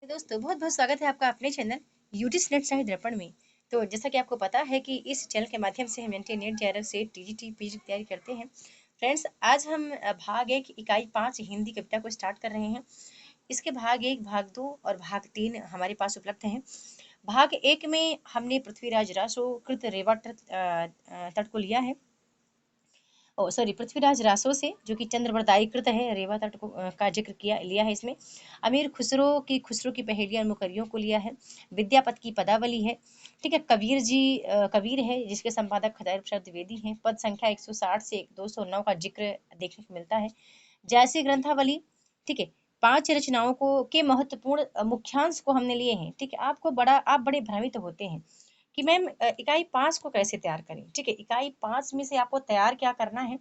दोस्तों बहुत बहुत स्वागत है आपका अपने चैनल यूटी नेट शाही दर्पण में। तो जैसा कि आपको पता है कि इस चैनल के माध्यम से हम एनटी नेट जेआरएफ से टीजीटी पीजी की तैयारी करते हैं। फ्रेंड्स, आज हम भाग एक इकाई 5 हिंदी कविता को स्टार्ट कर रहे हैं। इसके भाग एक, भाग दो और भाग 3 हमारे पास उपलब्ध हैं। भाग एक में हमने पृथ्वीराज रासो कृत रेवा तट को लिया है। सॉरी, पृथ्वीराज रासो से, जो कि चंद्रवरदायी कृत है, रेवा तट को का जिक्र किया लिया है इसमें। अमीर खुसरो की पहेलियां और मुकर्रियों को लिया है। विद्यापति की पदावली है। ठीक है। कबीर जी कबीर है, जिसके संपादक हजारी प्रसाद द्विवेदी हैं। पद संख्या 160 से 209 का जिक्र देखने को मिलता है। जैसी ग्रंथावली, ठीक है, 5 रचनाओं को के महत्वपूर्ण मुख्यांश को हमने लिए हैं। ठीक है। आप बड़े भ्रमित होते हैं कि मैम इकाई 5 को कैसे तैयार करें। ठीक है, इकाई 5 में से आपको तैयार क्या करना है,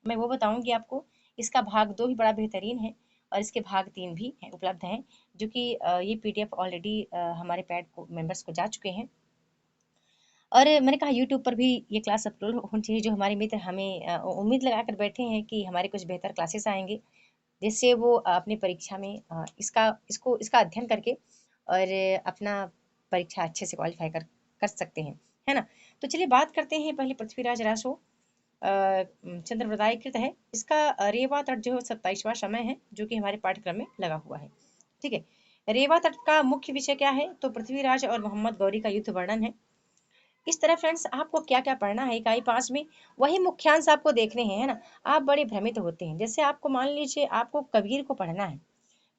मैं वो बताऊंगी आपको। इसका भाग 2 भी बड़ा बेहतरीन है और इसके भाग 3 भी उपलब्ध हैं, जो कि ये पीडीएफ ऑलरेडी हमारे पैड को मेंबर्स को जा चुके हैं। और मैंने कहा यूट्यूब पर भी ये क्लास अपलोड होनी चाहिए। जो हमारे मित्र हमें उम्मीद लगा कर बैठे हैं कि हमारे कुछ बेहतर क्लासेस आएंगे, जिससे वो अपनी परीक्षा में इसका अध्ययन करके और अपना परीक्षा अच्छे से क्वालिफाई कर सकते हैं, है ना। तो चलिए बात करते हैं पहले पृथ्वीराज रासो चंद्रवरदायी कृत है। इसका रेवा तट जो 27वां समय है, जो कि हमारे पाठ्यक्रम में लगा हुआ है। ठीक है। रेवा तट का मुख्य विषय क्या है, तो पृथ्वीराज और मोहम्मद गौरी का युद्ध वर्णन है। इस तरह फ्रेंड्स आपको क्या क्या पढ़ना है इकाई 5 में, वही मुख्यांश आपको देखने हैं, है ना। आप बड़े भ्रमित होते हैं। जैसे आपको मान लीजिए आपको कबीर को पढ़ना है।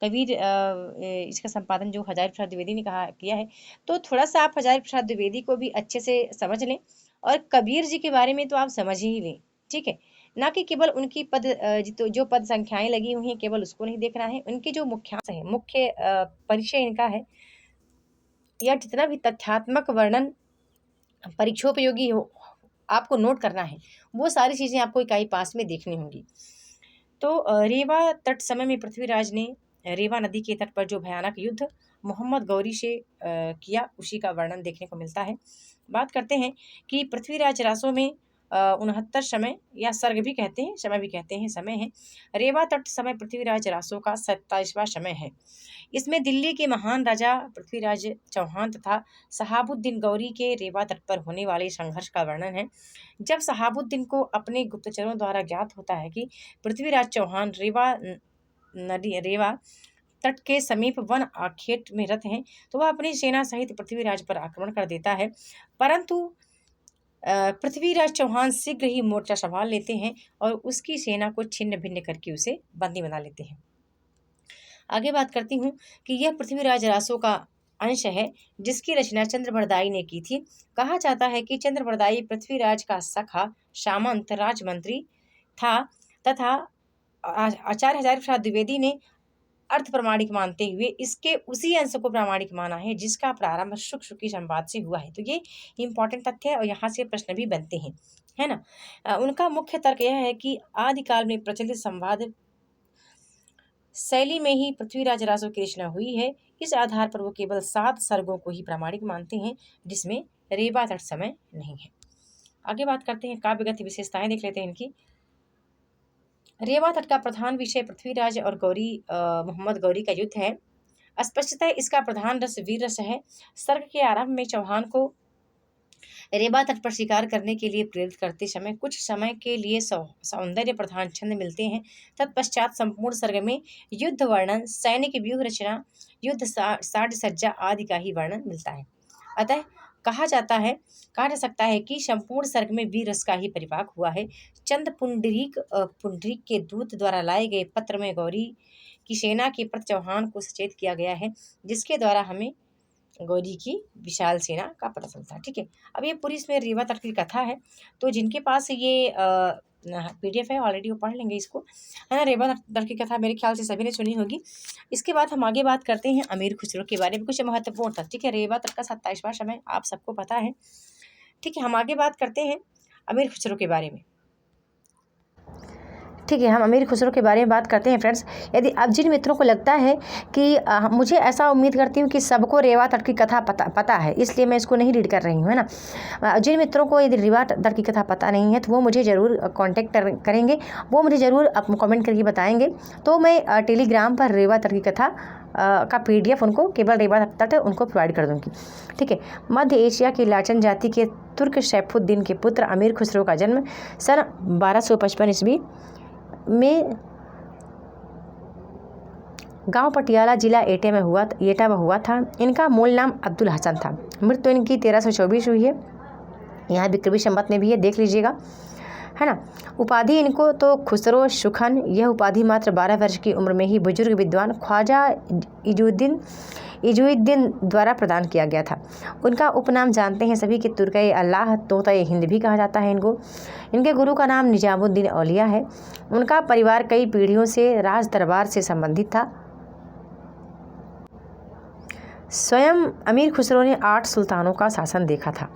कबीर इसका संपादन जो हजारी प्रसाद द्विवेदी ने कहा किया है, तो थोड़ा सा आप हजारी प्रसाद द्विवेदी को भी अच्छे से समझ लें और कबीर जी के बारे में तो आप समझ ही लें। ठीक है। ना कि केवल उनकी जो पद संख्याएं लगी हुई हैं केवल उसको नहीं देखना है। उनके जो मुख्यांश है, मुख्य परिचय इनका है, या जितना भी तथ्यात्मक वर्णन परीक्षोपयोगी हो, आपको नोट करना है, वो सारी चीजें आपको इकाई 5 में देखनी होंगी। तो रेवा तट समय में पृथ्वीराज ने रेवा नदी के तट पर जो भयानक युद्ध मोहम्मद गौरी से किया, उसी का वर्णन देखने को मिलता है। बात करते हैं कि पृथ्वीराज रासो में 69 समय या सर्ग भी कहते हैं, समय भी कहते हैं, समय है। रेवा तट समय पृथ्वीराज रासो का 27वां समय है। इसमें दिल्ली के महान राजा पृथ्वीराज चौहान तथा सहाबुद्दीन गौरी के रेवा तट पर होने वाले संघर्ष का वर्णन है। जब सहाबुद्दीन को अपने गुप्तचरों द्वारा ज्ञात होता है कि पृथ्वीराज चौहान रेवा तट के समीप वन आखेट में रत हैं, तो वह अपनी सेना सहित पृथ्वीराज पर आक्रमण कर देता है। परंतु पृथ्वीराज चौहान शीघ्र ही मोर्चा संभाल लेते हैं और उसकी सेना को छिन्न भिन्न करके उसे बंदी बना लेते हैं। आगे बात करती हूँ कि यह पृथ्वीराज रासो का अंश है, जिसकी रचना चंद्रवरदायी ने की थी। कहा जाता है कि चंद्रवरदायी पृथ्वीराज का सखा सामंत राजमंत्री था तथा आचार्य हजारी प्रसाद द्विवेदी ने अर्थ प्रमाणिक मानते हुए इसके उसी अंश को प्रामाणिक माना है, जिसका प्रारंभ शुक शुकी संवाद से हुआ है। तो ये इंपॉर्टेंट तथ्य है और यहाँ से प्रश्न भी बनते हैं, है ना। उनका मुख्य तर्क यह है कि आदिकाल में प्रचलित संवाद शैली में ही पृथ्वीराज रासो की रचना हुई है। इस आधार पर वो केवल 7 सर्गों को ही प्रामाणिक मानते हैं, जिसमें रेवा तट समय नहीं है। आगे बात करते हैं, काव्यगत विशेषताएं देख लेते हैं इनकी। रेवा तट का प्रधान विषय पृथ्वीराज और मोहम्मद गौरी का युद्ध है। स्पष्टतः इसका प्रधान रस वीर रस है। सर्ग के आरंभ में चौहान को रेवा तट पर शिकार करने के लिए प्रेरित करते समय कुछ समय के लिए सौंदर्य प्रधान छंद मिलते हैं। तत्पश्चात संपूर्ण सर्ग में युद्ध वर्णन, सैनिक व्यूह रचना, युद्ध साज सज्जा आदि का ही वर्णन मिलता है। अतः कहा जा सकता है कि संपूर्ण सर्ग में वीर रस का ही परिपाक हुआ है। चंद पुंडरीक के दूत द्वारा लाए गए पत्र में गौरी की सेना के प्रति चौहान को सचेत किया गया है, जिसके द्वारा हमें गौरी की विशाल सेना का पता चलता है। ठीक है। अब ये पूरी इसमें रेवा तट की कथा है, तो जिनके पास ये पीडीएफ है ऑलरेडी वो पढ़ लेंगे इसको, है ना। रेवा तट की कथा मेरे ख्याल से सभी ने सुनी होगी। इसके बाद हम आगे बात करते हैं अमीर खुसरो के बारे में, कुछ महत्वपूर्ण तथ्य। ठीक है, रेवा तट का 27वां समय आप सबको पता है। ठीक है, हम आगे बात करते हैं अमीर खुसरो के बारे में। ठीक है, हम अमीर खुसरो के बारे में बात करते हैं फ्रेंड्स। यदि अब जिन मित्रों को लगता है कि मुझे ऐसा उम्मीद करती हूँ कि सबको रेवा तट की कथा पता है, इसलिए मैं इसको नहीं रीड कर रही हूँ, है ना। जिन मित्रों को यदि रेवा तट की कथा पता नहीं है तो वो मुझे ज़रूर कांटेक्ट करेंगे, वो मुझे ज़रूर कमेंट करके बताएंगे, तो मैं टेलीग्राम पर रेवा तट की कथा का PDF उनको, केवल रेवा तट उनको प्रोवाइड कर दूँगी। ठीक है। मध्य एशिया की लाचन जाति के तुर्क सैफुद्दीन के पुत्र अमीर खुसरो का जन्म सन 1255 ईस्वी में गांव पटियाला जिला एटा में हुआ था। इनका मूल नाम अब्दुल हसन था। मृत्यु इनकी 1324 हुई है। यहाँ विक्रमी संवत में भी है, देख लीजिएगा, है ना। उपाधि इनको तो खुसरो सुखन, यह उपाधि मात्र 12 वर्ष की उम्र में ही बुजुर्ग विद्वान ख्वाजा इजुद्दीन द्वारा प्रदान किया गया था। उनका उपनाम जानते हैं सभी कि तुर्क-ए अल्लाह तोता-ए हिंद भी कहा जाता है इनको। इनके गुरु का नाम निजामुद्दीन औलिया है। उनका परिवार कई पीढ़ियों से राज दरबार से संबंधित था। स्वयं अमीर खुसरो ने 8 सुल्तानों का शासन देखा था।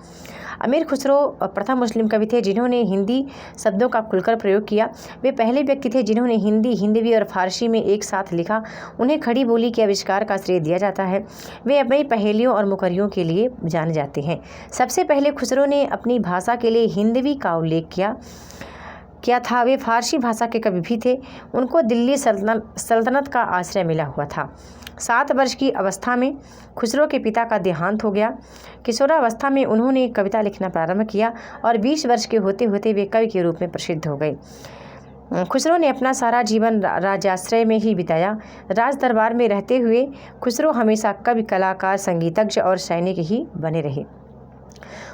अमीर खुसरो प्रथम मुस्लिम कवि थे जिन्होंने हिंदी शब्दों का खुलकर प्रयोग किया। वे पहले व्यक्ति थे जिन्होंने हिंदी, हिंदवी और फारसी में एक साथ लिखा। उन्हें खड़ी बोली के आविष्कार का श्रेय दिया जाता है। वे अपनी पहेलियों और मुकर्रियों के लिए जाने जाते हैं। सबसे पहले खुसरो ने अपनी भाषा के लिए हिंदवी का उल्लेख किया था। वे फारसी भाषा के कवि भी थे। उनको दिल्ली सल्तनत का आश्रय मिला हुआ था। 7 वर्ष की अवस्था में खुसरो के पिता का देहांत हो गया। किशोरावस्था में उन्होंने कविता लिखना प्रारंभ किया और 20 वर्ष के होते होते वे कवि के रूप में प्रसिद्ध हो गए। खुसरो ने अपना सारा जीवन राजाश्रय में ही बिताया। राज दरबार में रहते हुए खुसरो हमेशा कवि, कलाकार, संगीतज्ञ और सैनिक ही बने रहे।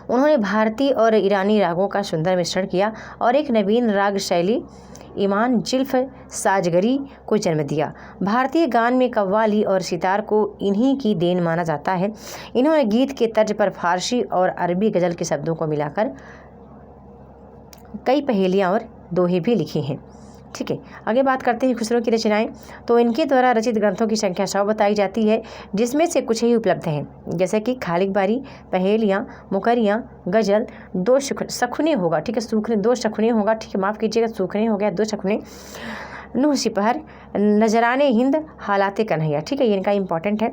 उन्होंने भारतीय और ईरानी रागों का सुंदर मिश्रण किया और एक नवीन राग शैली ईमान जिल्फ साजगरी को जन्म दिया। भारतीय गान में कव्वाली और सितार को इन्हीं की देन माना जाता है। इन्होंने गीत के तर्ज पर फारसी और अरबी गज़ल के शब्दों को मिलाकर कई पहेलियाँ और दोहे भी लिखे हैं। ठीक है, आगे बात करते हैं खुसरो की रचनाएं। तो इनके द्वारा रचित ग्रंथों की संख्या 100 बताई जाती है, जिसमें से कुछ ही उपलब्ध हैं, जैसे कि खालिक बारी, पहेलियाँ, मुकर्रियाँ, गज़ल, 2 सखुने होगा। ठीक है, सूखने 2 सखुने होगा। ठीक है, माफ़ कीजिएगा, सूखने हो गया, 2 सखुने, नूह सिपहर, नजराने हिंद, हालाते कन्हैया। ठीक है, ये इनका इंपॉर्टेंट है।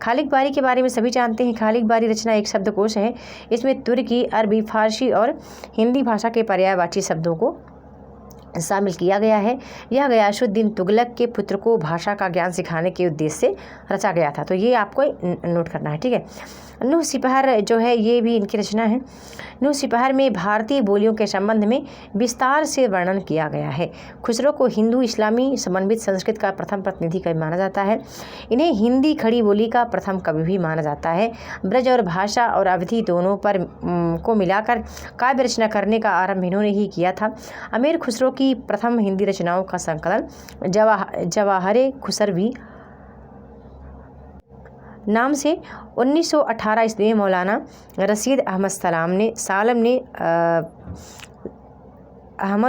खालिक बारी के बारे में सभी जानते हैं। खालिक बारी रचना एक शब्दकोश है। इसमें तुर्की, अरबी, फारसी और हिंदी भाषा के पर्यायवाची शब्दों को शामिल किया गया है। यह गयासुद्दीन तुगलक के पुत्र को भाषा का ज्ञान सिखाने के उद्देश्य से रचा गया था। तो ये आपको नोट करना है। ठीक है, नूह सिपहर जो है ये भी इनकी रचना है। नूह सिपहर में भारतीय बोलियों के संबंध में विस्तार से वर्णन किया गया है। खुसरो को हिंदू इस्लामी समन्वित संस्कृत का प्रथम प्रतिनिधि कवि माना जाता है। इन्हें हिंदी खड़ी बोली का प्रथम कवि भी माना जाता है। ब्रज और भाषा और अवधि दोनों पर को मिलाकर काव्य रचना करने का आरंभ इन्होंने ही किया था। अमीर खुसरो की प्रथम हिंदी रचनाओं का संकलन जवाहरे खुसरवी नाम से 1918 ईस्वी में मौलाना रशीद अहमद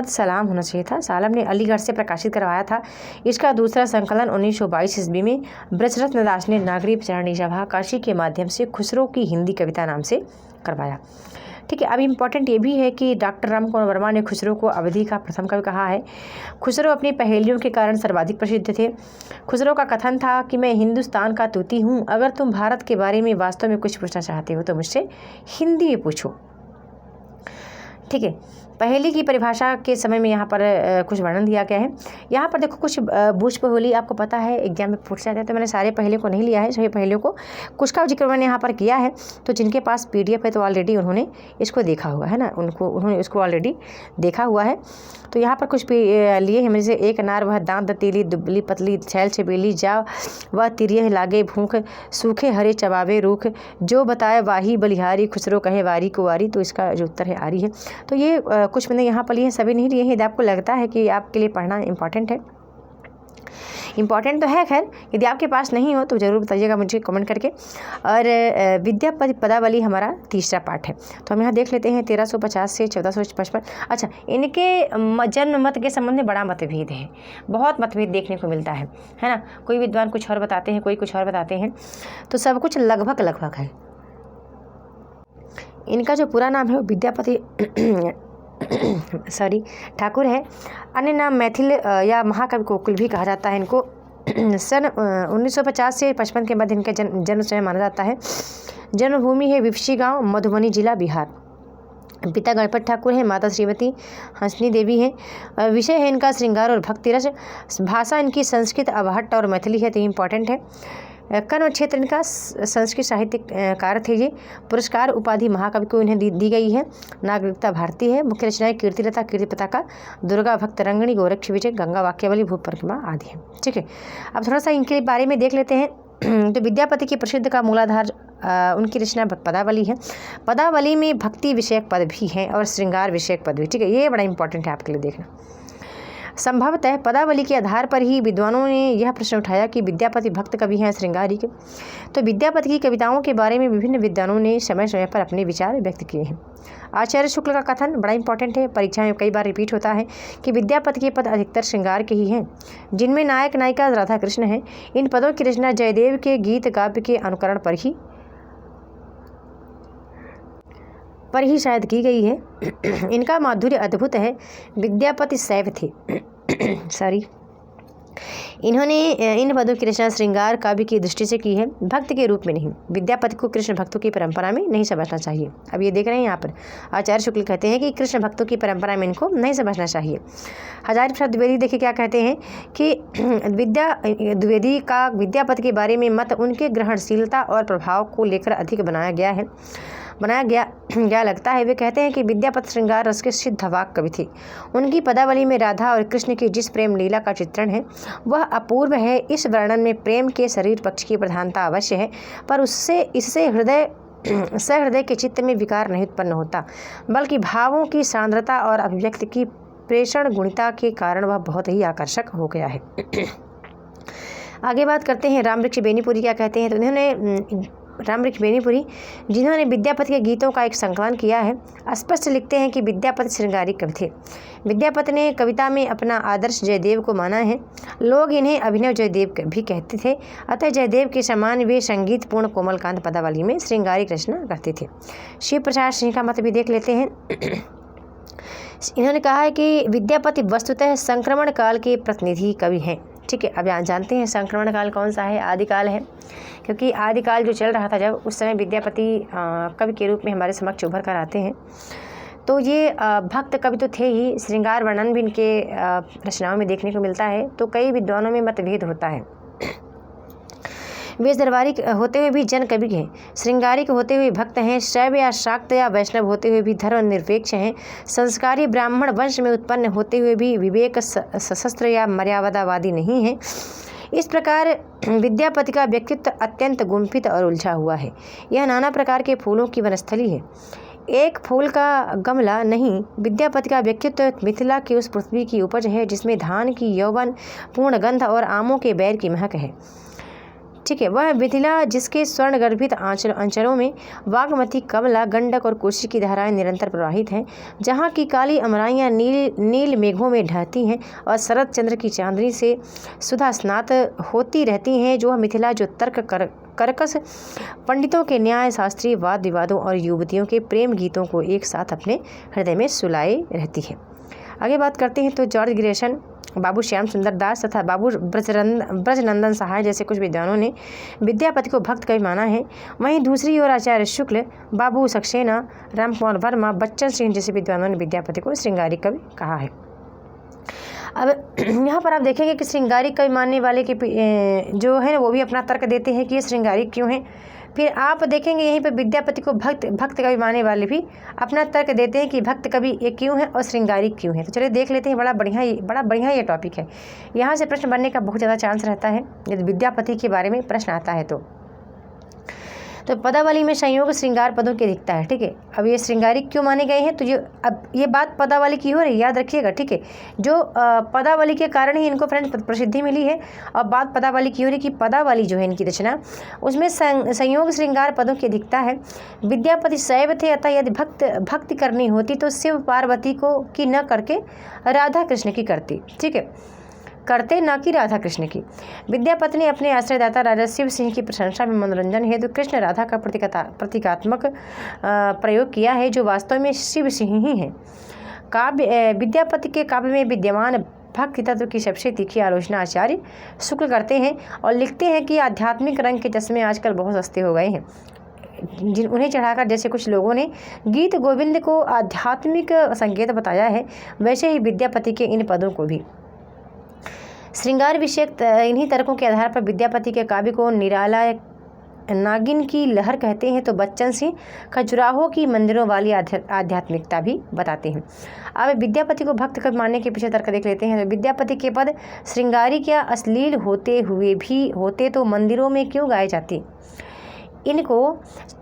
सालम होना चाहिए था, सालम ने अलीगढ़ से प्रकाशित करवाया था। इसका दूसरा संकलन 1922 ईस्वी में ब्रजरत्न दास ने नागरी प्रचारणी सभा काशी के माध्यम से खुसरो की हिंदी कविता नाम से करवाया। ठीक है, अब इम्पॉर्टेंट ये भी है कि डॉक्टर रामकुमार वर्मा ने खुसरो को अवधि का प्रथम कवि कहा है। खुसरो अपनी पहेलियों के कारण सर्वाधिक प्रसिद्ध थे। खुसरो का कथन था कि मैं हिंदुस्तान का तूती हूँ, अगर तुम भारत के बारे में वास्तव में कुछ पूछना चाहते हो तो मुझसे हिंदी में पूछो। ठीक है, पहेली की परिभाषा के समय में यहाँ पर कुछ वर्णन दिया गया है। यहाँ पर देखो कुछ बूझ पहेली आपको पता है एग्जाम में पूछ जाता है, तो मैंने सारे पहेलियों को नहीं लिया है, सभी पहेलियों को कुछ का जिक्र मैंने यहाँ पर किया है। तो जिनके पास PDF है तो ऑलरेडी उन्होंने इसको देखा हुआ है ना, उन्होंने इसको ऑलरेडी देखा हुआ है। तो यहाँ पर कुछ लिए हैं, जैसे एक अनार वह दांत दतीली दुबली पतली छैल छबीली जा वह तिरियह लागे भूख सूखे हरे चबावे रूख जो बताए वाही बलिहारी खुसरो कहे वारी को वारी। तो इसका जो उत्तर है आरी है। तो ये कुछ मैंने यहाँ पर लिए हैं, सभी नहीं लिए हैं। यदि आपको लगता है कि आपके लिए पढ़ना इंपॉर्टेंट है, इंपॉर्टेंट तो है, खैर यदि आपके पास नहीं हो तो ज़रूर बताइएगा मुझे कमेंट करके। और विद्या पदावली हमारा तीसरा पार्ट है। तो हम यहाँ देख लेते हैं 1350 से 1455। अच्छा, इनके जन्म मत के संबंध में बड़ा मतभेद है, बहुत मतभेद देखने को मिलता है ना। कोई विद्वान कुछ और बताते हैं, कोई कुछ और बताते हैं, तो सब कुछ लगभग है। इनका जो पूरा नाम है वो विद्यापति ठाकुर है। अन्य नाम मैथिल या महाकवि कोकिल भी कहा जाता है इनको। सन 1950 से 55 के मध्य इनका जन्म समय माना जाता है। जन्मभूमि है विपशी गांव, मधुबनी जिला, बिहार। पिता गणपत ठाकुर हैं, माता श्रीमती हंसनी देवी हैं। विषय है इनका श्रृंगार और भक्ति रस। भाषा इनकी संस्कृत, अवहट्ट और मैथिली है, तो इम्पॉर्टेंट है। कर्ण क्षेत्र इनका संस्कृत साहित्यकार थे ये। पुरस्कार उपाधि महाकवि को इन्हें दी गई है। नागरिकता भारतीय है। मुख्य रचनाएं कीर्तिलता, कीर्ति पताका, दुर्गा भक्त रंगणी, गोरक्ष विजय, गंगा वाक्यावली, भू परिक्रमा आदि है। ठीक है, अब थोड़ा सा इनके बारे में देख लेते हैं। तो विद्यापति की प्रसिद्ध का मूलाधार उनकी रचना पदावली है। पदावली में भक्ति विषयक पद भी हैं और श्रृंगार विषयक पद भी। ठीक है, ये बड़ा इंपॉर्टेंट है आपके लिए देखना। संभवतः पदावली के आधार पर ही विद्वानों ने यह प्रश्न उठाया कि विद्यापति भक्त कवि हैं श्रृंगारी के। तो विद्यापति की कविताओं के बारे में विभिन्न विद्वानों ने समय समय पर अपने विचार व्यक्त किए हैं। आचार्य शुक्ल का कथन बड़ा इंपॉर्टेंट है, परीक्षा में कई बार रिपीट होता है कि विद्यापति के पद अधिकतर श्रृंगार के ही हैं, जिनमें नायक नायिका राधा कृष्ण हैं। इन पदों की रचना जयदेव के गीत काव्य के अनुकरण पर ही शायद की गई है। इनका माधुर्य अद्भुत है। विद्यापति शैव थे। इन्होंने इन पदों की रचना श्रृंगार काव्य की दृष्टि से की है, भक्त के रूप में नहीं। विद्यापति को कृष्ण भक्तों की परंपरा में नहीं समझना चाहिए। अब ये देख रहे हैं यहाँ पर आचार्य शुक्ल कहते हैं कि कृष्ण भक्तों की परंपरा में इनको नहीं समझना चाहिए। हजारी प्रसाद द्विवेदी देखिए क्या कहते हैं कि द्विवेदी का विद्यापति के बारे में मत उनके ग्रहणशीलता और प्रभाव को लेकर अधिक बनाया गया लगता है। वे कहते हैं कि विद्यापति श्रृंगार रस के सिद्ध वाक कवि थे। उनकी पदावली में राधा और कृष्ण की जिस प्रेम लीला का चित्रण है वह अपूर्व है। इस वर्णन में प्रेम के शरीर पक्ष की प्रधानता अवश्य है, पर इससे सहृदय के चित्त में विकार नहीं उत्पन्न होता, बल्कि भावों की सांद्रता और अभिव्यक्ति की प्रेषण गुणिता के कारण वह बहुत ही आकर्षक हो गया है। आगे बात करते हैं रामवृक्ष बेनीपुरी क्या कहते हैं। तो उन्होंने रामवृक्ष बेनीपुरी, जिन्होंने विद्यापति के गीतों का एक संकलन किया है, स्पष्ट लिखते हैं कि विद्यापति श्रृंगारी कवि थे। विद्यापति ने कविता में अपना आदर्श जयदेव को माना है। लोग इन्हें अभिनव जयदेव भी कहते थे, अतः जयदेव के समान वे संगीतपूर्ण कोमलकांत पदावली में श्रृंगारिक रचना करते थे। शिव प्रसाद सिंह का मत भी देख लेते हैं। इन्होंने कहा है कि विद्यापति वस्तुतः संक्रमण काल के प्रतिनिधि कवि हैं। ठीक है, अब जानते हैं संक्रमण काल कौन सा है, आदिकाल है, क्योंकि आदिकाल जो चल रहा था जब, उस समय विद्यापति कवि के रूप में हमारे समक्ष उभर कर आते हैं। तो ये भक्त कवि तो थे ही, श्रृंगार वर्णन भी इनके रचनाओं में देखने को मिलता है। तो कई विद्वानों में मतभेद होता है। वे दरबारी होते हुए भी जन कवि हैं, श्रृंगारिक होते हुए भक्त हैं, शैव या शाक्त या वैष्णव होते हुए भी धर्मनिरपेक्ष हैं, संस्कारी ब्राह्मण वंश में उत्पन्न होते हुए भी विवेक सशस्त्र या मर्यादावादी नहीं हैं। इस प्रकार विद्यापति का व्यक्तित्व अत्यंत गुम्फित और उलझा हुआ है। यह नाना प्रकार के फूलों की वनस्थली है, एक फूल का गमला नहीं। विद्यापति का व्यक्तित्व मिथिला की उस पृथ्वी की उपज है जिसमें धान की यौवन पूर्ण गंध और आमों के बैर की महक है। ठीक है, वह मिथिला जिसके स्वर्ण गर्भित अंचलों में बागमती, कमला, गंडक और कोसी की धाराएं निरंतर प्रवाहित हैं, जहाँ की काली अमराइयाँ नील मेघों में ढहती हैं और शरद चंद्र की चांदनी से सुधा स्नात होती रहती हैं। जो मिथिला जो तर्क कर्कश पंडितों के न्याय शास्त्रीय वाद विवादों और युवतियों के प्रेम गीतों को एक साथ अपने हृदय में सुलाए रहती है। आगे बात करते हैं तो जॉर्ज ग्रेशन, बाबू श्याम सुंदर दास तथा बाबू ब्रजनंदन सहाय जैसे कुछ विद्वानों ने विद्यापति को भक्त कवि माना है। वहीं दूसरी ओर आचार्य शुक्ल, बाबू सक्सेना, रामकुमार वर्मा, बच्चन सिंह जैसे विद्वानों ने विद्यापति को श्रृंगारिक कवि कहा है। अब यहाँ पर आप देखेंगे कि श्रृंगारिक कवि मानने वाले के जो है वो भी अपना तर्क देते हैं कि ये श्रृंगारिक क्यों है। फिर आप देखेंगे यहीं पर विद्यापति को भक्त कवि मानने वाले भी अपना तर्क देते हैं कि भक्त कवि ये क्यों है और श्रृंगारिक क्यों है। तो चलिए देख लेते हैं। बड़ा बढ़िया ये टॉपिक है। यहाँ से प्रश्न बनने का बहुत ज़्यादा चांस रहता है यदि विद्यापति के बारे में प्रश्न आता है तो पदावली में संयोग श्रृंगार पदों की दिखता है। ठीक है, अब ये श्रृंगारिक क्यों माने गए हैं तो अब ये बात पदावली की हो रही है, याद रखिएगा। ठीक है, जो पदावली के कारण ही इनको फ्रेंड्स प्रसिद्धि मिली है। और बात पदावली की हो रही कि पदावली जो है इनकी रचना, उसमें संयोग श्रृंगार पदों की दिखता है। विद्यापति शैव थे, अतः यदि भक्ति करनी होती तो शिव पार्वती को की न करके राधा कृष्ण की करती। ठीक है, करते न कि राधा कृष्ण की। विद्यापति ने अपने आश्रयदाता राजा शिव सिंह की प्रशंसा में मनोरंजन हेतु कृष्ण राधा का प्रतीकात्मक प्रयोग किया है, जो वास्तव में शिव सिंह ही है। विद्यापति के काव्य में विद्यमान भक्ति तत्व की सबसे तीखी आलोचना आचार्य शुक्ल करते हैं और लिखते हैं कि आध्यात्मिक रंग के चश्मे आजकल बहुत सस्ते हो गए हैं, उन्हें चढ़ाकर जैसे कुछ लोगों ने गीत गोविंद को आध्यात्मिक संकेत बताया है, वैसे ही विद्यापति के इन पदों को भी। श्रृंगार विषयक इन्हीं तर्कों के आधार पर विद्यापति के काव्य को निराला नागिन की लहर कहते हैं, तो बच्चन सिंह खजुराहो की मंदिरों वाली आध्यात्मिकता भी बताते हैं। अब विद्यापति को भक्त कवि मानने के पीछे तर्क देख लेते हैं। तो विद्यापति के पद श्रृंगारी क्या अश्लील होते हुए भी होते तो मंदिरों में क्यों गाए जाते, इनको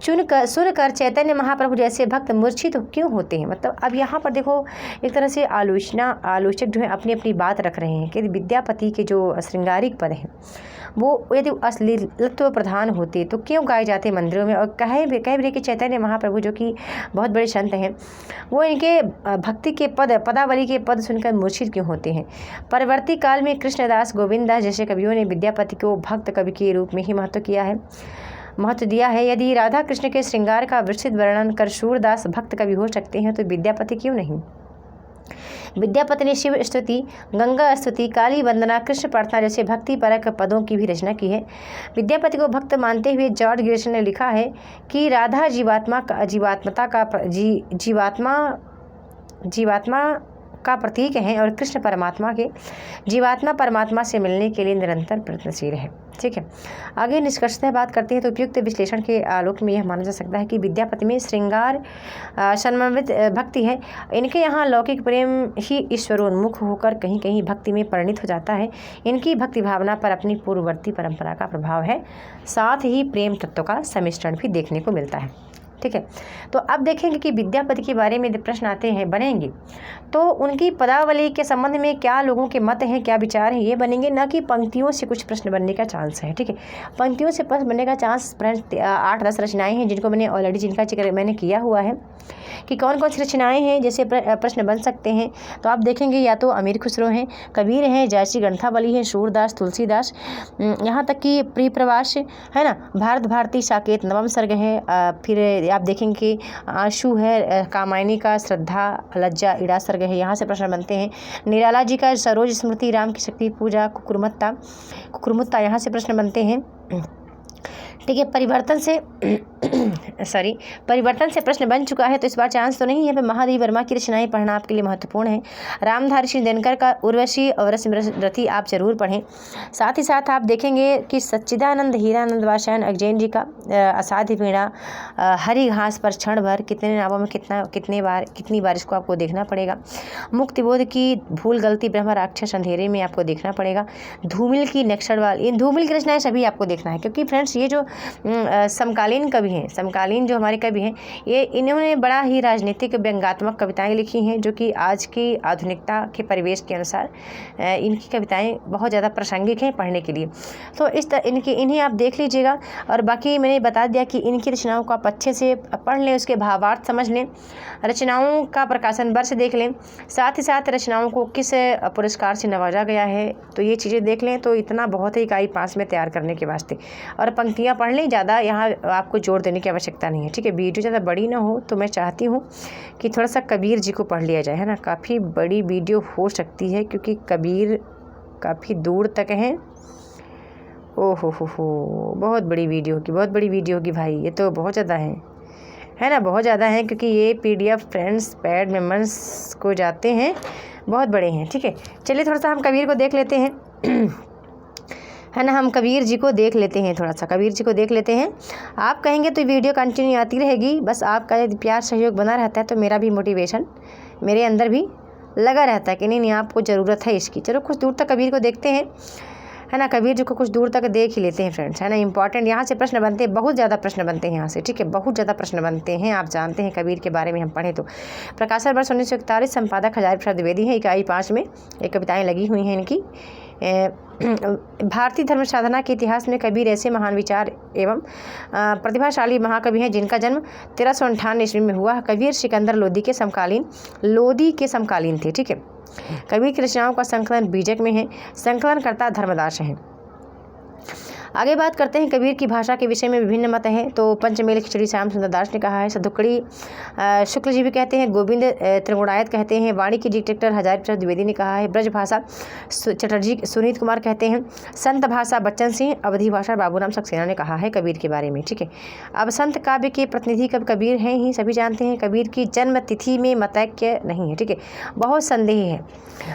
सुनकर चैतन्य महाप्रभु जैसे भक्त मूर्छित क्यों होते हैं। मतलब अब यहाँ पर देखो एक तरह से आलोचक जो है अपनी अपनी बात रख रहे हैं कि विद्यापति के जो श्रृंगारिक पद हैं वो यदि अश्लीलत्व प्रधान होते तो क्यों गाए जाते मंदिरों में। और कहे भी कि चैतन्य महाप्रभु जो कि बहुत बड़े संत हैं वो इनके भक्ति के पदावली के पद सुनकर मूर्छित क्यों होते हैं। परवर्ती काल में कृष्णदास गोविंददास जैसे कवियों ने विद्यापति को भक्त कवि के रूप में ही महत्व दिया है। यदि राधा कृष्ण के श्रृंगार का विस्तृत वर्णन कर सूरदास भक्त कवि हो सकते हैं तो विद्यापति क्यों नहीं। विद्यापति ने शिव स्तुति, गंगा स्तुति, काली वंदना, कृष्ण प्रार्थना जैसे भक्ति परक पदों की भी रचना की है। विद्यापति को भक्त मानते हुए जॉर्ज गिरिसन ने लिखा है कि राधा जीवात्मा का प्रतीक है और कृष्ण जीवात्मा परमात्मा से मिलने के लिए निरंतर प्रयत्नशील है। ठीक है, आगे निष्कर्षतः बात करते हैं तो उपयुक्त विश्लेषण के आलोक में यह माना जा सकता है कि विद्यापति में श्रृंगार समन्वित भक्ति है। इनके यहाँ लौकिक प्रेम ही ईश्वरोन्मुख होकर कहीं कहीं भक्ति में परिणित हो जाता है। इनकी भक्ति भावना पर अपनी पूर्ववर्ती परंपरा का प्रभाव है, साथ ही प्रेम तत्व का सम्मिश्रण भी देखने को मिलता है। ठीक है, तो अब देखेंगे कि विद्यापति के बारे में प्रश्न आते हैं बनेंगे तो उनकी पदावली के संबंध में क्या लोगों के मत हैं, क्या विचार हैं, ये बनेंगे, ना कि पंक्तियों से कुछ प्रश्न बनने का चांस है। ठीक है, पंक्तियों से प्रश्न बनने का चांस 8-10 रचनाएं हैं जिनको मैंने ऑलरेडी जिनका जिक्र मैंने किया हुआ है कि कौन कौन सी रचनाएं हैं जैसे प्रश्न बन सकते हैं। तो आप देखेंगे या तो अमीर खुसरो हैं, कबीर हैं, जयश्री ग्रंथावली है, सूरदास, तुलसीदास, यहाँ तक कि प्रिय प्रवास है ना, भारत भारती, साकेत, नवम सर्ग है, फिर आप देखेंगे कि आशु है, कामायनी का श्रद्धा, लज्जा, इड़ा सर्ग है, यहाँ से प्रश्न बनते हैं। निराला जी का सरोज स्मृति, राम की शक्ति पूजा, कुकुरमुत्ता, यहाँ से प्रश्न बनते हैं। ठीक है, परिवर्तन से प्रश्न बन चुका है तो इस बार चांस तो नहीं है। पर महादेव वर्मा की रचनाएं पढ़ना आपके लिए महत्वपूर्ण है। रामधारी सिंह दिनकर का उर्वशी और स्मृति आप जरूर पढ़ें। साथ ही साथ आप देखेंगे कि सच्चिदानंद हीरानंद वासयन अगजैन जी का असाध्य वीणा, हरी घास पर क्षण भर, कितने नावों में कितनी बार इसको आपको देखना पड़ेगा। मुक्तिबोध की भूल गलती, ब्रह्म राक्षस अंधेरे में आपको देखना पड़ेगा। धूमिल की नक्सड़वाल, इन धूमिल की रचनाएं सभी आपको देखना है क्योंकि फ्रेंड्स ये जो समकालीन कवि हैं, समकालीन जो हमारे कवि हैं, ये इन्होंने बड़ा ही राजनीतिक व्यंग्यात्मक कविताएं लिखी हैं जो कि आज की आधुनिकता के परिवेश के अनुसार इनकी कविताएं बहुत ज़्यादा प्रासंगिक हैं पढ़ने के लिए। तो इन्हें आप देख लीजिएगा। और बाकी मैंने बता दिया कि इनकी रचनाओं को आप अच्छे से पढ़ लें, उसके भावार्थ समझ लें, रचनाओं का प्रकाशन वर्ष देख लें, साथ ही साथ रचनाओं को किस पुरस्कार से नवाजा गया है तो ये चीज़ें देख लें। तो इतना बहुत है इकाई 5 में तैयार करने के वास्ते। और पंक्तियाँ पढ़ लें, ज़्यादा यहाँ आपको जोर देने की आवश्यकता नहीं है। ठीक है, वीडियो ज़्यादा बड़ी ना हो तो मैं चाहती हूँ कि थोड़ा सा कबीर जी को पढ़ लिया जाए, है ना। काफ़ी बड़ी वीडियो हो सकती है क्योंकि कबीर काफ़ी दूर तक हैं। ओहो हो, बहुत बड़ी वीडियो होगी भाई, ये तो बहुत ज़्यादा है ना, बहुत ज़्यादा है क्योंकि ये PDF फ्रेंड्स पैड मेम्बर्स को जाते हैं, बहुत बड़े हैं। ठीक है, चलिए थोड़ा सा हम कबीर को देख लेते हैं है ना, हम कबीर जी को देख लेते हैं, थोड़ा सा कबीर जी को देख लेते हैं। आप कहेंगे तो वीडियो कंटिन्यू आती रहेगी, बस आपका यदि प्यार सहयोग बना रहता है तो मेरा भी मोटिवेशन मेरे अंदर भी लगा रहता है कि नहीं आपको ज़रूरत है इसकी। चलो कुछ दूर तक कबीर को देखते हैं, है ना, कबीर जी को कुछ दूर तक देख ही लेते हैं फ्रेंड्स, है ना। इंपॉर्टेंट यहाँ से प्रश्न बनते हैं, बहुत ज़्यादा प्रश्न बनते हैं यहाँ से। ठीक है, बहुत ज़्यादा प्रश्न बनते हैं, आप जानते हैं कबीर के बारे में हम पढ़ें तो। प्रकाशन वर्ष 1941, संपादक हजारी प्रसाद द्विवेदी है, इकाई 5 में ये कविताएँ लगी हुई हैं इनकी। भारतीय धर्म साधना के इतिहास में कबीर ऐसे महान विचार एवं प्रतिभाशाली महाकवि हैं जिनका जन्म 1358 ईस्वी में हुआ। कबीर सिकंदर लोदी के समकालीन थे। ठीक है, कबीर की रचनाओं का संकलन बीजक में है, संकलनकर्ता धर्मदास हैं। आगे बात करते हैं कबीर की भाषा के विषय में विभिन्न मत हैं। तो पंचमेल खिचड़ी श्याम सुंदर दास ने कहा है, सदुक्कड़ी शुक्ल जी भी कहते हैं, गोविंद त्रिगुणायत कहते हैं, वाणी की डिटेक्टर हजारी प्रसाद द्विवेदी ने कहा है, ब्रज भाषा चटर्जी सुनीत कुमार कहते हैं, संत भाषा बच्चन सिंह, अवधि भाषा बाबूराम सक्सेना ने कहा है कबीर के बारे में। ठीक है, अब संत काव्य के प्रतिनिधि कब कबीर हैं ही सभी जानते हैं। कबीर की जन्म तिथि में मतैक्य नहीं है। ठीक है, बहुत संदेह है,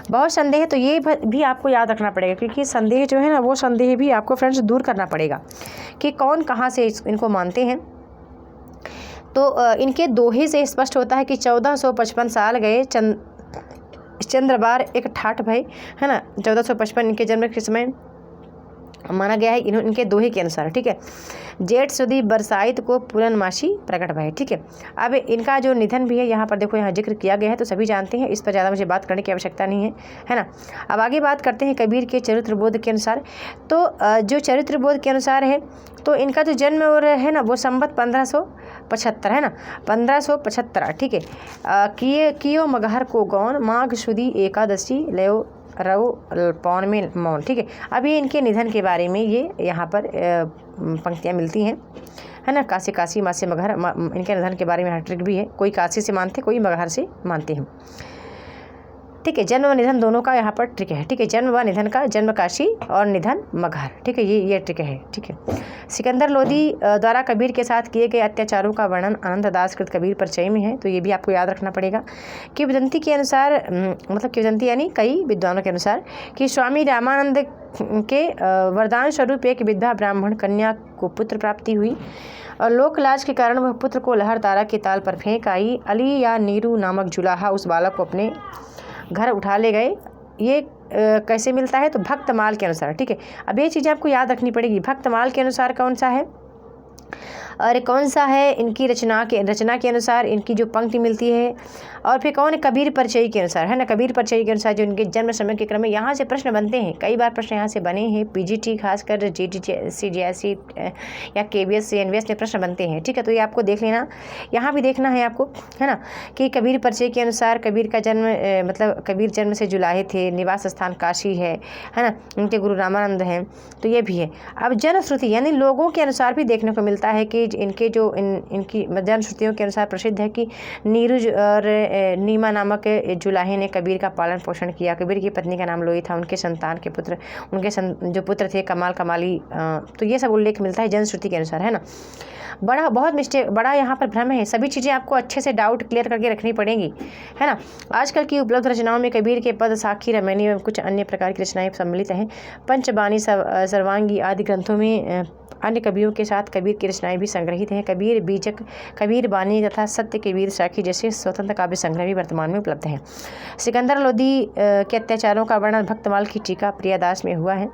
बहुत संदेह है, तो ये भी आपको याद रखना पड़ेगा, क्योंकि संदेह जो है ना, वो संदेह भी आपको फ्रेंड्स दूर करना पड़ेगा कि कौन कहाँ से इनको मानते हैं। तो इनके दोहे से स्पष्ट होता है कि 1455 साल गए चंद्रबार एक ठाठ भय, है ना। 1455 इनके जन्म के समय माना गया है इनके दोहे के अनुसार। ठीक है, जेठ सुदी बरसाइत को पूर्णमासी प्रकट भय। ठीक है, अब इनका जो निधन भी है यहाँ पर देखो, यहाँ जिक्र किया गया है, तो सभी जानते हैं, इस पर ज़्यादा मुझे बात करने की आवश्यकता नहीं है ना। अब आगे बात करते हैं कबीर के चरित्र बोध के अनुसार। तो जो चरित्र बोध के अनुसार है, तो इनका जो जन्म और है ना, वो संवत 1575 है ना, 1575। ठीक है, कियो मगहर को गौन माघ सुदी एकादशी लयो रव पौन में मौन। ठीक है, अभी इनके निधन के बारे में ये यहाँ पर पंक्तियाँ मिलती हैं, है ना। काशी माँ से मगहर, इनके निधन के बारे में हैट्रिक भी है, कोई काशी से मानते, कोई मगहर से मानते हैं। ठीक है, जन्म व निधन दोनों का यहाँ पर ट्रिक है। ठीक है, जन्म व निधन का, जन्म काशी और निधन मगहर। ठीक है, ये ट्रिक है। ठीक है, सिकंदर लोदी द्वारा कबीर के साथ किए गए अत्याचारों का वर्णन आनंद दास कृत कबीर परिचय में है, तो ये भी आपको याद रखना पड़ेगा। किंवदंती के अनुसार, मतलब किंवदंती यानी कई विद्वानों के अनुसार, कि स्वामी रामानंद के वरदान स्वरूप एक विधवा ब्राह्मण कन्या को पुत्र प्राप्ति हुई और लोक लाज के कारण वह पुत्र को लहर तारा के ताल पर फेंक आई। अली या नीरू नामक जुलाहा उस बालक को अपने घर उठा ले गए। ये कैसे मिलता है, तो भक्तमाल के अनुसार। ठीक है, अब ये चीज़ें आपको याद रखनी पड़ेगी। भक्तमाल के अनुसार कौन सा है और कौन सा है, इनकी रचना के अनुसार इनकी जो पंक्ति मिलती है, और फिर कौन है कबीर परिचय के अनुसार, है ना। कबीर परिचय के अनुसार जो इनके जन्म समय के क्रम में यहाँ से प्रश्न बनते हैं, कई बार प्रश्न यहाँ से बने हैं। पीजीटी खासकर जीटीसी जैसी या केबीएस एनवीएस में प्रश्न बनते हैं। ठीक है, तो ये आपको देख लेना, यहाँ भी देखना है आपको, है ना, कि कबीर परिचय के अनुसार कबीर का जन्म मतलब कबीर जन्म से जुलाहे थे, निवास स्थान काशी है ना, उनके गुरु रामानंद हैं, तो ये भी है। अब जनश्रुति यानी लोगों के अनुसार भी देखने को मिलता है कि इनके जो इनकी जनश्रुतियों के अनुसार प्रसिद्ध है कि नीरुज और नीमा नामक जुलाहे ने कबीर का पालन पोषण किया। कबीर की पत्नी का नाम लोई था, उनके संतान के पुत्र, जो पुत्र थे कमाली, तो ये सब उल्लेख मिलता है जनश्रुति के अनुसार, है ना। बड़ा यहाँ पर भ्रम है, सभी चीज़ें आपको अच्छे से डाउट क्लियर करके रखनी पड़ेंगी, है ना। आजकल की उपलब्ध रचनाओं में कबीर के पद, साखी, रमैनी एवं कुछ अन्य प्रकार की रचनाएं सम्मिलित हैं। पंचबानी, सर्वांगी आदि ग्रंथों में अन्य कवियों के साथ कबीर की रचनाएं भी संग्रहित हैं। कबीर बीजक, कबीर बानी तथा सत्य कबीर साखी जैसे स्वतंत्र काव्य संग्रह भी वर्तमान में उपलब्ध हैं। सिकंदर लोदी के अत्याचारों का वर्णन भक्तमाल की टीका प्रियादास में हुआ है।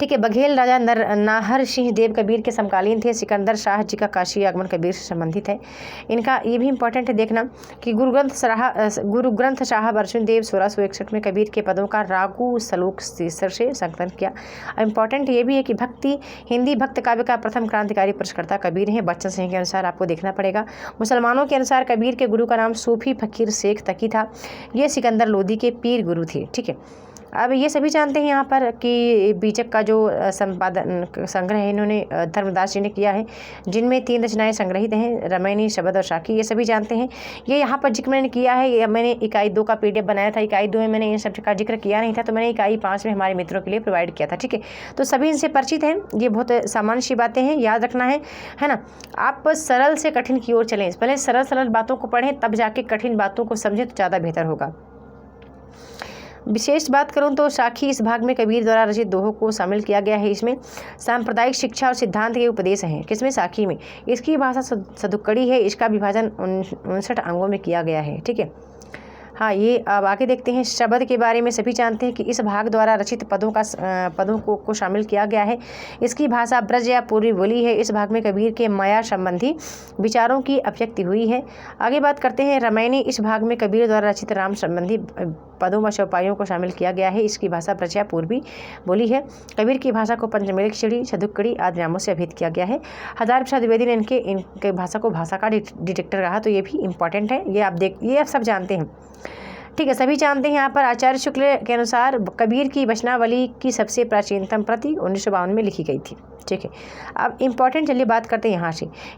ठीक है, बघेल राजा नाहर सिंह देव कबीर के समकालीन थे। सिकंदर शाह जी का काशी आगमन कबीर से संबंधित है। इनका ये भी इंपॉर्टेंट है देखना कि गुरु ग्रंथ साहब अर्जुन देव 1661 में कबीर के पदों का रागू सलूक शीर्षक से संकलन किया। इंपॉर्टेंट ये भी है कि हिंदी भक्त काव्य का प्रथम क्रांतिकारी प्रश्नकर्ता कबीर हैं। बच्चन सिंह के अनुसार आपको देखना पड़ेगा। मुसलमानों के अनुसार कबीर के गुरु का नाम सूफी फकीर शेख तकी था। ये सिकंदर लोदी के पीर गुरु थे। ठीक है, अब ये सभी जानते हैं यहाँ पर कि बीजक का जो संपादन संग्रह है इन्होंने धर्मदास जी ने किया है, जिनमें 3 रचनाएं संग्रहित हैं, रमैनी, शबद और शाखी, ये सभी जानते हैं। ये यहाँ पर जिक्र मैंने किया है, ये मैंने इकाई 2 का PDF बनाया था। इकाई 2 में मैंने इन सब का जिक्र किया नहीं था, तो मैंने इकाई 5 में हमारे मित्रों के लिए प्रोवाइड किया था। ठीक है, तो सभी इनसे परिचित हैं, ये बहुत सामान्य सी बातें हैं, याद रखना है ना। आप सरल से कठिन की ओर चलें, पहले सरल बातों को पढ़ें, तब जाके कठिन बातों को समझें तो ज़्यादा बेहतर होगा। विशेष बात करूं तो साखी इस भाग में कबीर द्वारा रचित दोहों को शामिल किया गया है। इसमें सांप्रदायिक शिक्षा और सिद्धांत के उपदेश हैं। किसमें? साखी में। इसकी भाषा सदुक्कड़ी है। इसका विभाजन 59 अंगों में किया गया है। ठीक है, हाँ, ये अब आगे देखते हैं। शब्द के बारे में सभी जानते हैं कि इस भाग द्वारा रचित पदों को शामिल किया गया है। इसकी भाषा ब्रज या पूर्वी बोली है। इस भाग में कबीर के माया संबंधी विचारों की अभिव्यक्ति हुई है। आगे बात करते हैं रमैनी। इस भाग में कबीर द्वारा रचित राम संबंधी पदों व चौपाइयों को शामिल किया गया है। इसकी भाषा ब्रज या पूर्वी बोली है। कबीर की भाषा को पंचमेल खिचड़ी, सदुक्कड़ी आदि नामों से अभिहित किया गया है। हजारी प्रसाद द्विवेदी ने इनके भाषा को भाषा का डिटेक्टर कहा, तो ये भी इंपॉर्टेंट है। ये आप सब जानते हैं। ठीक है, सभी जानते हैं यहाँ पर आचार्य शुक्ल के अनुसार कबीर की वचनावली की सबसे प्राचीनतम प्रति 1952 में लिखी गई थी। ठीक है, अब इम्पॉर्टेंट चलिए बात करते हैं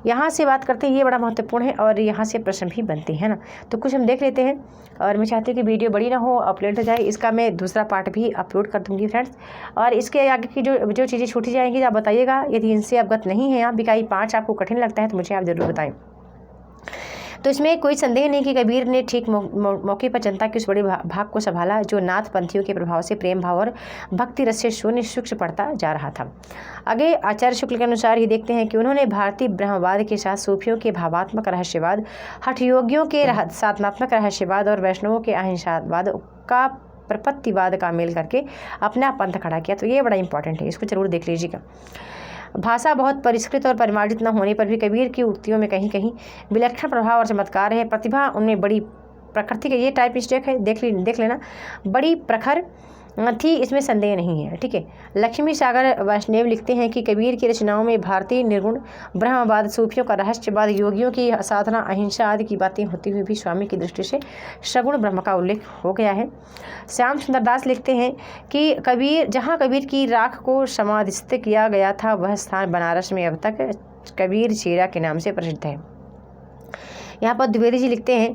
यहाँ से बात करते हैं, ये बड़ा महत्वपूर्ण है और यहाँ से प्रश्न भी बनते हैं ना, तो कुछ हम देख लेते हैं। और मैं चाहती हूँ कि वीडियो बड़ी ना हो, अपलोड हो जाए, इसका मैं दूसरा पार्ट भी अपलोड कर दूँगी फ्रेंड्स। और इसके आगे की जो चीज़ें छूटी जाएंगी आप बताइएगा, यदि इनसे अवगत नहीं है आप, इकाई 5 आपको कठिन लगता है तो मुझे आप ज़रूर बताएं। तो इसमें कोई संदेह नहीं कि कबीर ने ठीक मौके पर जनता के उस बड़े भाग को संभाला जो नाथ पंथियों के प्रभाव से प्रेम भाव और भक्ति रस से शून्य सूक्ष्म पड़ता जा रहा था। आगे आचार्य शुक्ल के अनुसार ये देखते हैं कि उन्होंने भारतीय ब्रह्मवाद के साथ सूफियों के भावात्मक रहस्यवाद, हठयोगियों के साधनात्मक रहस्यवाद और वैष्णवों के अहिंसावाद का प्रपत्तिवाद का मेल करके अपना पंथ खड़ा किया। तो ये बड़ा इंपॉर्टेंट है, इसको जरूर देख लीजिएगा। भाषा बहुत परिष्कृत और परिमार्जित न होने पर भी कबीर की उक्तियों में कहीं कहीं विलक्षण प्रभाव और चमत्कार है। प्रतिभा उनमें बड़ी प्रकृति का, ये टाइप मिस्टेक है, देख लेना, बड़ी प्रखर थी, इसमें संदेह नहीं है। ठीक है, लक्ष्मी सागर वैष्णव लिखते हैं कि कबीर की रचनाओं में भारतीय निर्गुण ब्रह्मवाद, सूफियों का रहस्यवाद, योगियों की साधना, अहिंसा आदि की बातें होती हुई भी स्वामी की दृष्टि से सगुण ब्रह्म का उल्लेख हो गया है। श्याम सुंदर दास लिखते हैं कि जहाँ कबीर की राख को समाधिस्थ किया गया था वह स्थान बनारस में अब तक कबीर चेरा के नाम से प्रसिद्ध है। यहाँ पर द्विवेदी जी लिखते हैं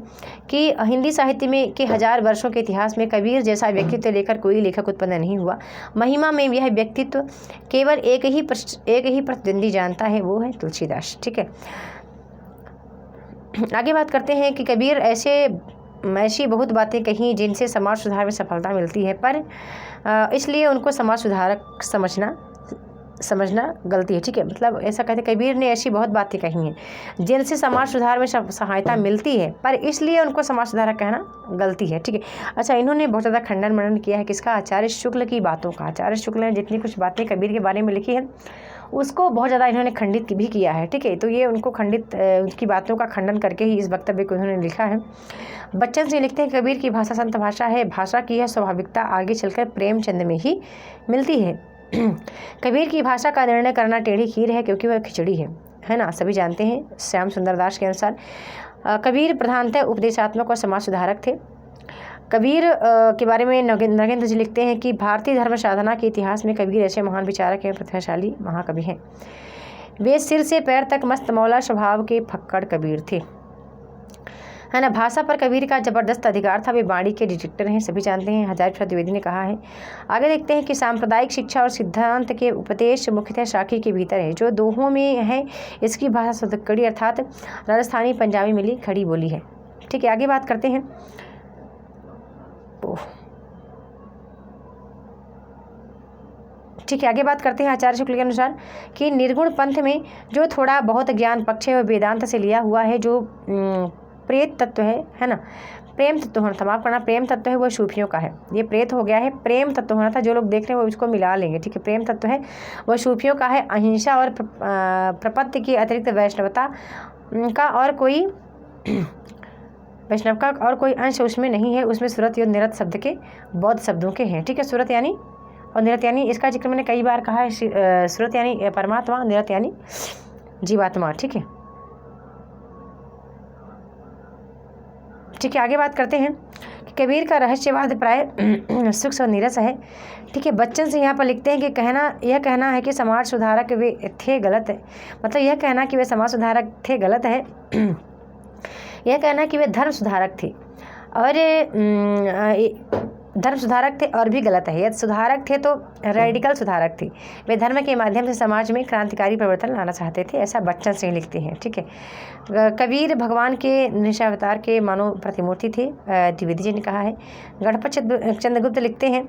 कि हिंदी साहित्य में के 1000 वर्षों के इतिहास में कबीर जैसा व्यक्तित्व लेकर कोई लेखक उत्पन्न नहीं हुआ। महिमा में यह व्यक्तित्व केवल एक ही प्रतिद्वंदी जानता है, वो है तुलसीदास। ठीक है, आगे बात करते हैं कि कबीर ऐसी बहुत बातें कही जिनसे समाज सुधार में सफलता मिलती है, पर इसलिए उनको समाज सुधारक समझना गलती है। ठीक है, मतलब ऐसा कहते कबीर ने ऐसी बहुत बातें कही हैं जिनसे समाज सुधार में सहायता मिलती है, पर इसलिए उनको समाज सुधारक कहना गलती है। ठीक है, अच्छा, इन्होंने बहुत ज़्यादा खंडन मनन किया है किसका? आचार्य शुक्ल की बातों का। आचार्य शुक्ल ने जितनी कुछ बातें कबीर के बारे में लिखी है उसको बहुत ज़्यादा इन्होंने खंडित भी किया है। ठीक है, तो ये उनको उनकी बातों का खंडन करके ही इस वक्तव्य को उन्होंने लिखा है। बच्चन सिंह लिखते हैं कबीर की भाषा संत भाषा है, भाषा की यह स्वाभाविकता आगे चलकर प्रेमचंद में ही मिलती है। कबीर की भाषा का निर्णय करना टेढ़ी खीर है क्योंकि वह खिचड़ी है ना, सभी जानते हैं। श्याम सुंदर दास के अनुसार कबीर प्रधानतः उपदेशात्मक और समाज सुधारक थे। कबीर के बारे में नगेंद्र जी लिखते हैं कि भारतीय धर्म साधना के इतिहास में कबीर ऐसे महान विचारक एवं प्रतिभाशाली महाकवि हैं। वे सिर से पैर तक मस्त मौला स्वभाव के फक्कड़ कबीर थे, है ना। भाषा पर कबीर का जबरदस्त अधिकार था, वे वाणी के डिटेक्टर हैं, सभी जानते हैं। हजारी प्रसाद द्विवेदी ने कहा है। आगे देखते हैं कि सांप्रदायिक शिक्षा और सिद्धांत के उपदेश मुख्यतः शाखी के भीतर है, जो दोहों में है। इसकी भाषा सतकड़ी अर्थात राजस्थानी पंजाबी मिली खड़ी बोली है। ठीक है, आगे बात करते हैं। ठीक है, आगे बात करते हैं आचार्य शुक्ल के अनुसार कि निर्गुण पंथ में जो थोड़ा बहुत ज्ञान पक्ष है वह वेदांत से लिया हुआ है। जो प्रेत तत्व है ना, प्रेम तत्व होना था, माफ करना, प्रेम तत्व है वह सूफियों का है। ये प्रेत हो गया है, प्रेम तत्व होना था, जो लोग देख रहे हैं वो इसको मिला लेंगे। ठीक है, प्रेम तत्व है वह सूफियों का है। अहिंसा और प्रपत्ति की अतिरिक्त वैष्णव का और कोई अंश उसमें नहीं है। उसमें सुरत और निरत शब्द के बौद्ध शब्दों के हैं। ठीक है, सुरत यानी और निरत यानी, इसका जिक्र मैंने कई बार कहा है। सुरत यानी परमात्मा, निरत यानी जीवात्मा। ठीक है, आगे बात करते हैं कि कबीर का रहस्यवाद प्राय सूक्ष्म और नीरस है। ठीक है, बच्चन से यहाँ पर लिखते हैं कि यह कहना है कि समाज सुधारक वे थे गलत है, मतलब यह कहना कि वे समाज सुधारक थे गलत है। यह कहना कि वे धर्म सुधारक थे और भी गलत है। यदि सुधारक थे तो रेडिकल सुधारक थे, वे धर्म के माध्यम से समाज में क्रांतिकारी परिवर्तन लाना चाहते थे, ऐसा बच्चन सिंह लिखते हैं। ठीक है, कबीर भगवान के निशावतार के मानव प्रतिमूर्ति थे, द्विवेदी जी ने कहा है। गणपत चंद्रगुप्त लिखते हैं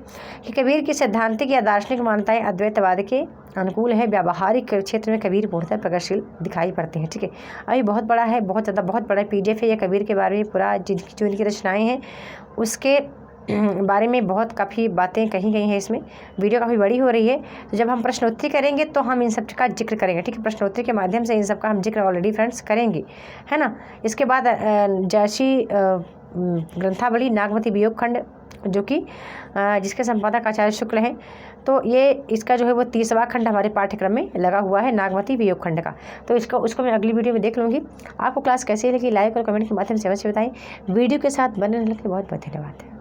कि कबीर की सैद्धांतिक या दार्शनिक मान्यताएं अद्वैतवाद के अनुकूल है। व्यावहारिक क्षेत्र में कबीर पूर्णतः प्रगतिशील दिखाई पड़ते हैं। ठीक है, अभी बहुत बड़ा है, बहुत बड़ा PDF है यह कबीर के बारे में पूरा, जो इनकी रचनाएँ हैं उसके बारे में बहुत काफ़ी बातें कही गई हैं। इसमें वीडियो काफ़ी बड़ी हो रही है, तो जब हम प्रश्नोत्तरी करेंगे तो हम इन सब का जिक्र करेंगे। ठीक है, प्रश्नोत्तरी के माध्यम से इन सब का हम जिक्र ऑलरेडी फ्रेंड्स करेंगे, है ना। इसके बाद जैसी ग्रंथावली, नागमती वियोग खंड, जो कि जिसके संपादक आचार्य शुक्ल हैं। तो ये इसका जो है वो 30वां खंड हमारे पाठ्यक्रम में लगा हुआ है, नागमती वियोग खंड का। तो उसको मैं अगली वीडियो में देख लूँगी। आपको क्लास कैसी लगी लाइक और कमेंट के माध्यम से अवश्य बताएं। वीडियो के साथ बने रहने के लिए बहुत बहुत धन्यवाद।